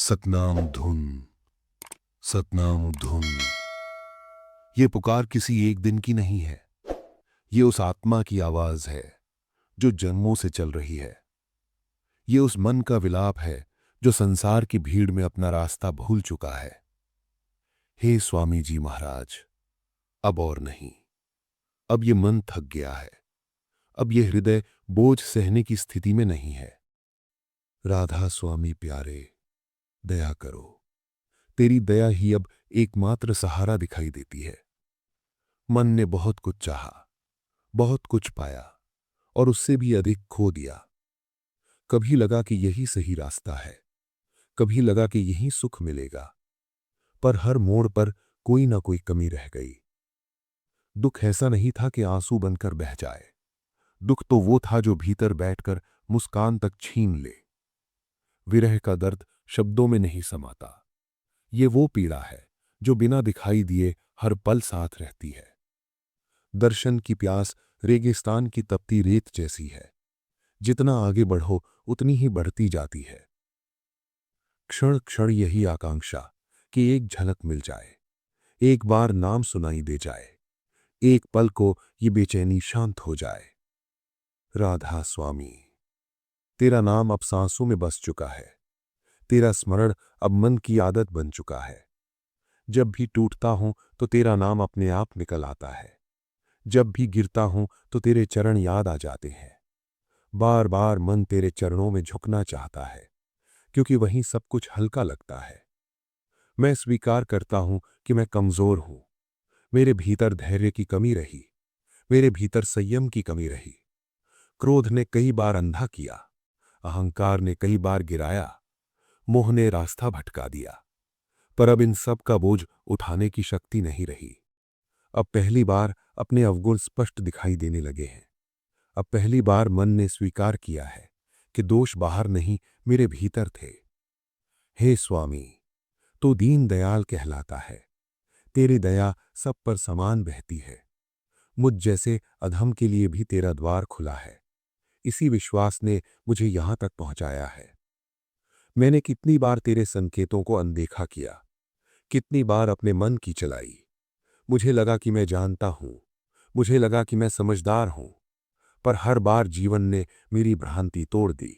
सतनाम धुन, सतनाम धुन। ये पुकार किसी एक दिन की नहीं है। ये उस आत्मा की आवाज है जो जन्मों से चल रही है। ये उस मन का विलाप है जो संसार की भीड़ में अपना रास्ता भूल चुका है। हे स्वामी जी महाराज, अब और नहीं। अब ये मन थक गया है। अब ये हृदय बोझ सहने की स्थिति में नहीं है। राधा स्वामी प्यारे, दया करो। तेरी दया ही अब एकमात्र सहारा दिखाई देती है। मन ने बहुत कुछ चाहा, बहुत कुछ पाया और उससे भी अधिक खो दिया। कभी लगा कि यही सही रास्ता है, कभी लगा कि यही सुख मिलेगा, पर हर मोड़ पर कोई ना कोई कमी रह गई। दुख ऐसा नहीं था कि आंसू बनकर बह जाए। दुख तो वो था जो भीतर बैठकर मुस्कान तक छीन ले। विरह का दर्द शब्दों में नहीं समाता। ये वो पीड़ा है जो बिना दिखाई दिए हर पल साथ रहती है। दर्शन की प्यास रेगिस्तान की तपती रेत जैसी है। जितना आगे बढ़ो उतनी ही बढ़ती जाती है। क्षण क्षण यही आकांक्षा कि एक झलक मिल जाए, एक बार नाम सुनाई दे जाए, एक पल को ये बेचैनी शांत हो जाए। राधा स्वामी, तेरा नाम अब सांसों में बस चुका है। तेरा स्मरण अब मन की आदत बन चुका है। जब भी टूटता हूं तो तेरा नाम अपने आप निकल आता है। जब भी गिरता हूं तो तेरे चरण याद आ जाते हैं। बार बार मन तेरे चरणों में झुकना चाहता है, क्योंकि वहीं सब कुछ हल्का लगता है। मैं स्वीकार करता हूं कि मैं कमजोर हूं। मेरे भीतर धैर्य की कमी रही, मेरे भीतर संयम की कमी रही। क्रोध ने कई बार अंधा किया, अहंकार ने कई बार गिराया, मोह ने रास्ता भटका दिया। पर अब इन सब का बोझ उठाने की शक्ति नहीं रही। अब पहली बार अपने अवगुण स्पष्ट दिखाई देने लगे हैं। अब पहली बार मन ने स्वीकार किया है कि दोष बाहर नहीं, मेरे भीतर थे। हे स्वामी, तू दीन दयाल कहलाता है। तेरी दया सब पर समान बहती है। मुझ जैसे अधम के लिए भी तेरा द्वार खुला है। इसी विश्वास ने मुझे यहां तक पहुंचाया है। मैंने कितनी बार तेरे संकेतों को अनदेखा किया, कितनी बार अपने मन की चलाई। मुझे लगा कि मैं जानता हूं, मुझे लगा कि मैं समझदार हूं, पर हर बार जीवन ने मेरी भ्रांति तोड़ दी।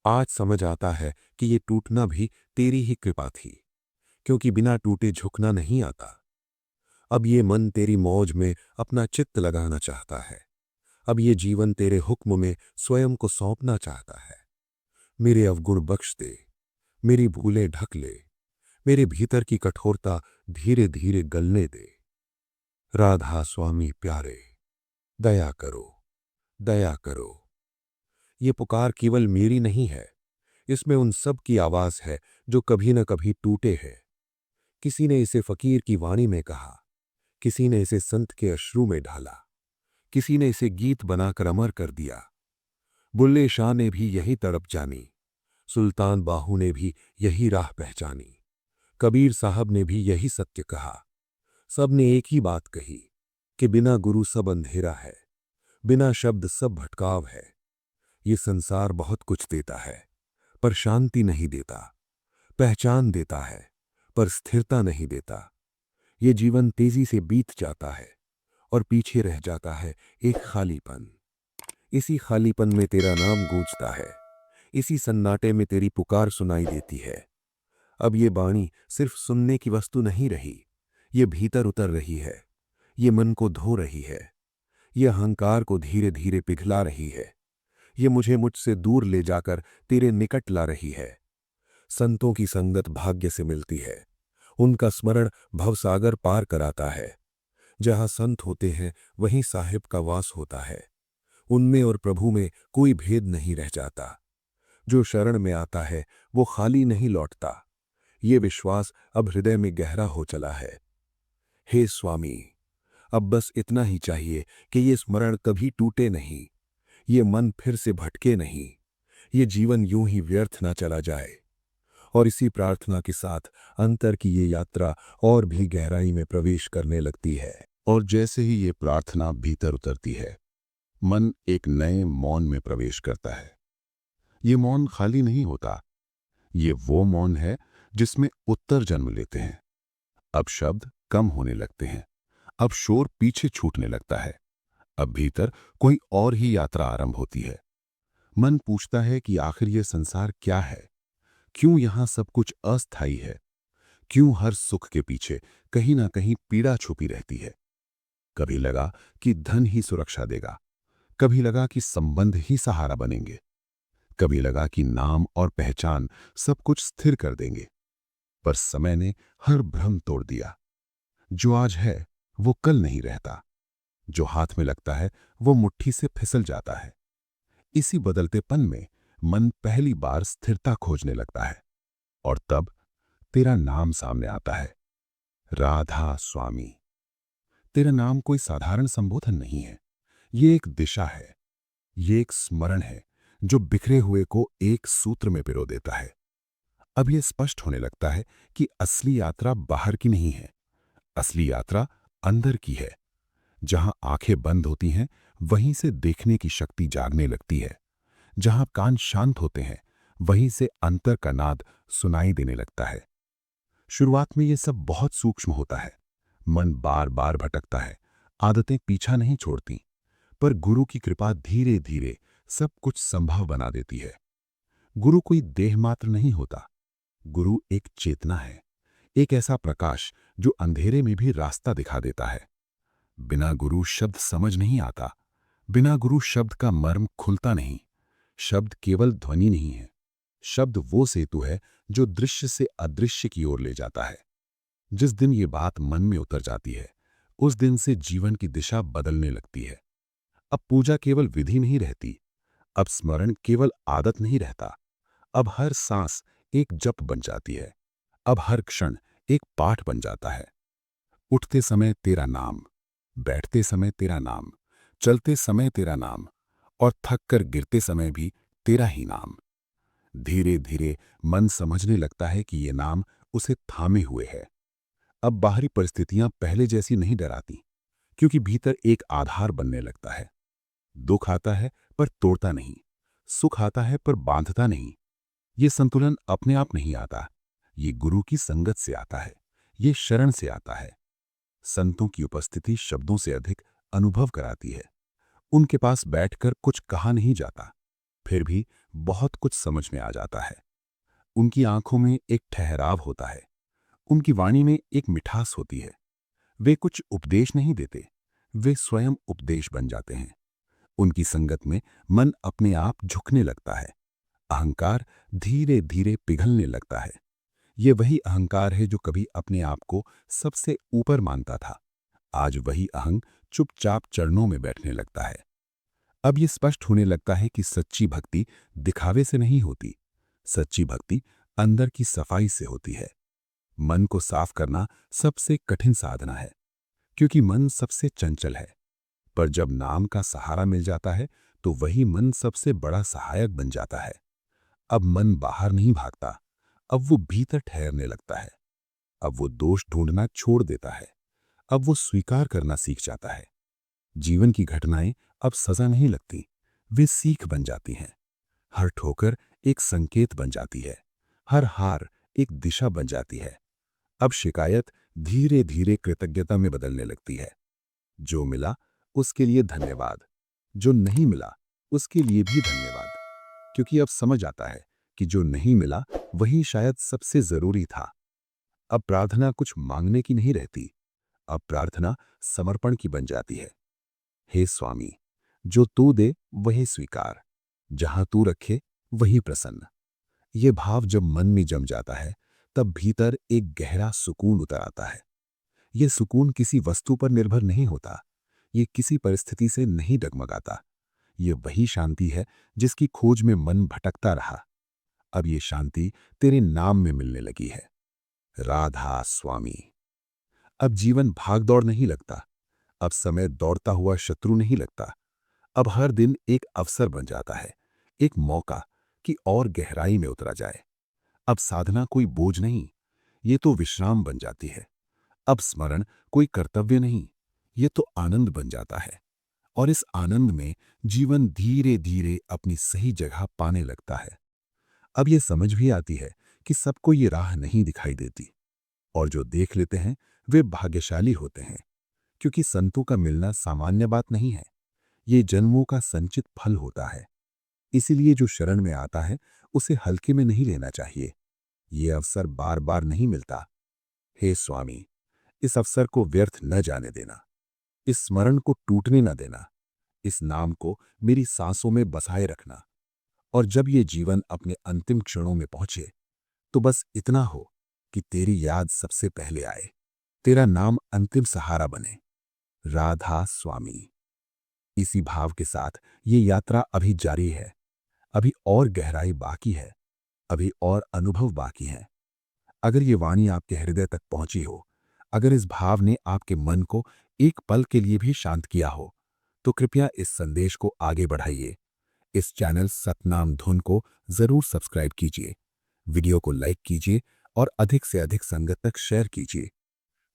आज समझ आता है कि ये टूटना भी तेरी ही कृपा थी, क्योंकि बिना टूटे झुकना नहीं आता। अब ये मन तेरी मौज में अपना चित्त लगाना चाहता है। अब ये जीवन तेरे हुक्म में स्वयं को सौंपना चाहता है। मेरे अवगुण बख्श दे, मेरी भूलें ढक ले, मेरे भीतर की कठोरता धीरे धीरे गलने दे। राधा स्वामी प्यारे, दया करो, दया करो। ये पुकार केवल मेरी नहीं है, इसमें उन सब की आवाज है जो कभी न कभी टूटे हैं। किसी ने इसे फकीर की वाणी में कहा, किसी ने इसे संत के अश्रु में ढाला, किसी ने इसे गीत बनाकर अमर कर दिया। बुल्ले शाह ने भी यही तड़प जानी, सुल्तान बाहू ने भी यही राह पहचानी, कबीर साहब ने भी यही सत्य कहा। सब ने एक ही बात कही कि बिना गुरु सब अंधेरा है, बिना शब्द सब भटकाव है। ये संसार बहुत कुछ देता है, पर शांति नहीं देता। पहचान देता है, पर स्थिरता नहीं देता। ये जीवन तेजी से बीत जाता है और पीछे रह जाता है एक खालीपन। इसी खालीपन में तेरा नाम गूंजता है, इसी सन्नाटे में तेरी पुकार सुनाई देती है। अब ये वाणी सिर्फ सुनने की वस्तु नहीं रही, ये भीतर उतर रही है, ये मन को धो रही है, ये अहंकार को धीरे धीरे पिघला रही है, ये मुझे मुझसे दूर ले जाकर तेरे निकट ला रही है। संतों की संगत भाग्य से मिलती है, उनका स्मरण भवसागर पार कराता है। जहां संत होते हैं वहीं साहिब का वास होता है। उनमें और प्रभु में कोई भेद नहीं रह जाता। जो शरण में आता है वो खाली नहीं लौटता। ये विश्वास अब हृदय में गहरा हो चला है। हे स्वामी, अब बस इतना ही चाहिए कि ये स्मरण कभी टूटे नहीं, ये मन फिर से भटके नहीं, ये जीवन यूं ही व्यर्थ ना चला जाए। और इसी प्रार्थना के साथ अंतर की ये यात्रा और भी गहराई में प्रवेश करने लगती है। और जैसे ही ये प्रार्थना भीतर उतरती है, मन एक नए मौन में प्रवेश करता है। ये मौन खाली नहीं होता, ये वो मौन है जिसमें उत्तर जन्म लेते हैं। अब शब्द कम होने लगते हैं, अब शोर पीछे छूटने लगता है, अब भीतर कोई और ही यात्रा आरंभ होती है। मन पूछता है कि आखिर ये संसार क्या है, क्यों यहां सब कुछ अस्थायी है, क्यों हर सुख के पीछे कहीं ना कहीं पीड़ा छुपी रहती है। कभी लगा कि धन ही सुरक्षा देगा, कभी लगा कि संबंध ही सहारा बनेंगे, कभी लगा कि नाम और पहचान सब कुछ स्थिर कर देंगे। पर समय ने हर भ्रम तोड़ दिया। जो आज है वो कल नहीं रहता, जो हाथ में लगता है वो मुट्ठी से फिसल जाता है। इसी बदलतेपन में मन पहली बार स्थिरता खोजने लगता है, और तब तेरा नाम सामने आता है, राधा स्वामी। तेरा नाम कोई साधारण संबोधन नहीं है, ये एक दिशा है, ये एक स्मरण है जो बिखरे हुए को एक सूत्र में पिरो देता है। अब यह स्पष्ट होने लगता है कि असली यात्रा बाहर की नहीं है, असली यात्रा अंदर की है। जहां आंखें बंद होती हैं वहीं से देखने की शक्ति जागने लगती है, जहां कान शांत होते हैं वहीं से अंतर का नाद सुनाई देने लगता है। शुरुआत में यह सब बहुत सूक्ष्म होता है, मन बार बार भटकता है, आदतें पीछा नहीं छोड़ती। पर गुरु की कृपा धीरे धीरे सब कुछ संभव बना देती है। गुरु कोई देह मात्र नहीं होता, गुरु एक चेतना है, एक ऐसा प्रकाश जो अंधेरे में भी रास्ता दिखा देता है। बिना गुरु शब्द समझ नहीं आता, बिना गुरु शब्द का मर्म खुलता नहीं। शब्द केवल ध्वनि नहीं है, शब्द वो सेतु है जो दृश्य से अदृश्य की ओर ले जाता है। जिस दिन ये बात मन में उतर जाती है, उस दिन से जीवन की दिशा बदलने लगती है। अब पूजा केवल विधि नहीं रहती, अब स्मरण केवल आदत नहीं रहता, अब हर सांस एक जप बन जाती है, अब हर क्षण एक पाठ बन जाता है। उठते समय तेरा नाम, बैठते समय तेरा नाम, चलते समय तेरा नाम, और थक कर गिरते समय भी तेरा ही नाम। धीरे धीरे मन समझने लगता है कि ये नाम उसे थामे हुए है। अब बाहरी परिस्थितियां पहले जैसी नहीं डराती, क्योंकि भीतर एक आधार बनने लगता है। दुख आता है पर तोड़ता नहीं, सुख आता है पर बांधता नहीं। ये संतुलन अपने आप नहीं आता, ये गुरु की संगत से आता है, ये शरण से आता है। संतों की उपस्थिति शब्दों से अधिक अनुभव कराती है। उनके पास बैठकर कुछ कहा नहीं जाता, फिर भी बहुत कुछ समझ में आ जाता है। उनकी आंखों में एक ठहराव होता है, उनकी वाणी में एक मिठास होती है। वे कुछ उपदेश नहीं देते, वे स्वयं उपदेश बन जाते हैं। उनकी संगत में मन अपने आप झुकने लगता है, अहंकार धीरे धीरे पिघलने लगता है। ये वही अहंकार है जो कभी अपने आप को सबसे ऊपर मानता था, आज वही अहंग चुपचाप चरणों में बैठने लगता है। अब ये स्पष्ट होने लगता है कि सच्ची भक्ति दिखावे से नहीं होती, सच्ची भक्ति अंदर की सफाई से होती है। मन को साफ करना सबसे कठिन साधना है, क्योंकि मन सबसे चंचल है। पर जब नाम का सहारा मिल जाता है तो वही मन सबसे बड़ा सहायक बन जाता है। अब मन बाहर नहीं भागता, अब वो भीतर ठहरने लगता है। अब वो दोष ढूंढना छोड़ देता है, अब वो स्वीकार करना सीख जाता है। जीवन की घटनाएं अब सजा नहीं लगती, वे सीख बन जाती हैं। हर ठोकर एक संकेत बन जाती है, हर हार एक दिशा बन जाती है। अब शिकायत धीरे धीरे कृतज्ञता में बदलने लगती है। जो मिला उसके लिए धन्यवाद, जो नहीं मिला उसके लिए भी धन्यवाद। क्योंकि अब समझ आता है कि जो नहीं मिला वही शायद सबसे जरूरी था। अब प्रार्थना कुछ मांगने की नहीं रहती, अब प्रार्थना समर्पण की बन जाती है। हे स्वामी, जो तू दे वही स्वीकार, जहां तू रखे वही प्रसन्न। ये भाव जब मन में जम जाता है तब भीतर एक गहरा सुकून उतर आता है। ये सुकून किसी वस्तु पर निर्भर नहीं होता, ये किसी परिस्थिति से नहीं डगमगाता। ये वही शांति है जिसकी खोज में मन भटकता रहा। अब ये शांति तेरे नाम में मिलने लगी है, राधा स्वामी। अब जीवन भाग दौड़ नहीं लगता, अब समय दौड़ता हुआ शत्रु नहीं लगता। अब हर दिन एक अवसर बन जाता है, एक मौका कि और गहराई में उतरा जाए। अब साधना कोई बोझ नहीं, ये तो विश्राम बन जाती है। अब स्मरण कोई कर्तव्य नहीं, ये तो आनंद बन जाता है। और इस आनंद में जीवन धीरे धीरे अपनी सही जगह पाने लगता है। अब ये समझ भी आती है कि सबको ये राह नहीं दिखाई देती, और जो देख लेते हैं वे भाग्यशाली होते हैं, क्योंकि संतों का मिलना सामान्य बात नहीं है। ये जन्मों का संचित फल होता है। इसीलिए जो शरण में आता है उसे हल्के में नहीं लेना चाहिए। ये अवसर बार बार नहीं मिलता। हे स्वामी, इस अवसर को व्यर्थ न जाने देना, इस स्मरण को टूटने न देना, इस नाम को मेरी सांसों में बसाए रखना। और जब ये जीवन अपने अंतिम क्षणों में पहुंचे तो बस इतना हो कि तेरी याद सबसे पहले आए, तेरा नाम अंतिम सहारा बने। राधा स्वामी। इसी भाव के साथ ये यात्रा अभी जारी है। अभी और गहराई बाकी है, अभी और अनुभव बाकी हैं। अगर ये वाणी आपके हृदय तक पहुंची हो, अगर इस भाव ने आपके मन को एक पल के लिए भी शांत किया हो, तो कृपया इस संदेश को आगे बढ़ाइए। इस चैनल सतनाम धुन को जरूर सब्सक्राइब कीजिए, वीडियो को लाइक कीजिए और अधिक से अधिक संगत तक शेयर कीजिए।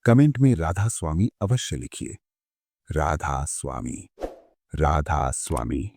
कमेंट में राधा स्वामी अवश्य लिखिए। राधा स्वामी, राधा स्वामी।